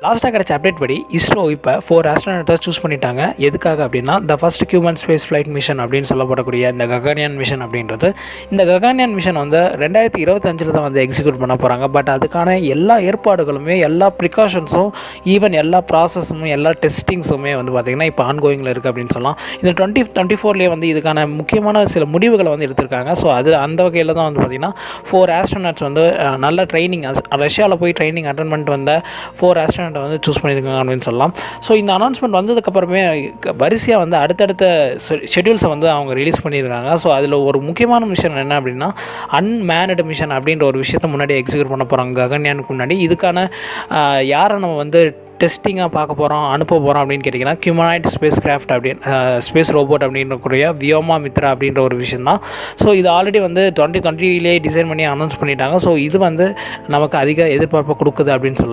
லாஸ்ட்டாக கிடைச்ச அப்டேட் படி இஸ்ரோ இப்போ 4 ஆஸ்ட்ரோனட்டை சூஸ் பண்ணிட்டாங்க. எதுக்காக அப்படின்னா the first human space flight mission அப்படின்னு சொல்லப்படக்கூடிய இந்த ககன்யான் மிஷன் அப்படின்றது, இந்த ககன்யான் மிஷன் வந்து 2025 தான் வந்து எக்ஸிக்யூட் பண்ண போகிறாங்க. பட் அதுக்கான எல்லா ஏற்பாடுகளுமே, எல்லா ப்ரிகாஷன்ஸும், ஈவன் எல்லா ப்ராசஸும், எல்லா டெஸ்டிங்ஸுமே வந்து பார்த்திங்கன்னா இப்போ ஆன்கோயிங்கில் இருக்குது அப்படின்னு சொல்லலாம். இந்த 2024 வந்து இதுக்கான முக்கியமான சில முடிவுகளை வந்து எடுத்திருக்காங்க. ஸோ அந்த வகையில் தான் வந்து பார்த்திங்கன்னா 4 ஆஸ்ட்ரோனட்ஸ் வந்து நல்ல ட்ரைனிங், ரஷ்யாவில் போய் ட்ரைனிங் அட்டன் பண்ணிட்டு வந்த 4 ஆஸ்ட்ரோனட் வந்து சூஸ் பண்ணியிருக்காங்க அப்படின்னு சொல்லலாம். ஸோ இந்த அனௌன்ஸ்மெண்ட் வந்ததுக்கப்புறமே வரிசையாக வந்து அடுத்தடுத்த ஷெட்யூல்ஸை வந்து அவங்க ரிலீஸ் பண்ணியிருக்காங்க. ஸோ அதில் ஒரு முக்கியமான விஷயம் என்ன அப்படின்னா, அன்மேனடு மிஷன் அப்படின்ற ஒரு விஷயத்தை முன்னாடி எக்ஸிக்யூட் பண்ண போகிறாங்க ககன்யானுக்கு முன்னாடி. இதுக்கான யாரை நம்ம வந்து டெஸ்டிங்காக பார்க்க போகிறோம், அனுப்ப போகிறோம் அப்படின்னு கேட்டிங்கன்னா, ஹியூமனாய்ட் ஸ்பேஸ் கிராஃப்ட் அப்படின்னு ஸ்பேஸ் ரோபோட் அப்படின்றக்கூடிய வியோமா மித்ரா அப்படின்ற ஒரு விஷயம் தான். ஸோ இது ஆல்ரெடி வந்து 2020 டிசைன் பண்ணி அனௌன்ஸ் பண்ணிட்டாங்க. ஸோ இது வந்து நமக்கு அதிக எதிர்பார்ப்பை கொடுக்குது அப்படின்னு சொல்லலாம்.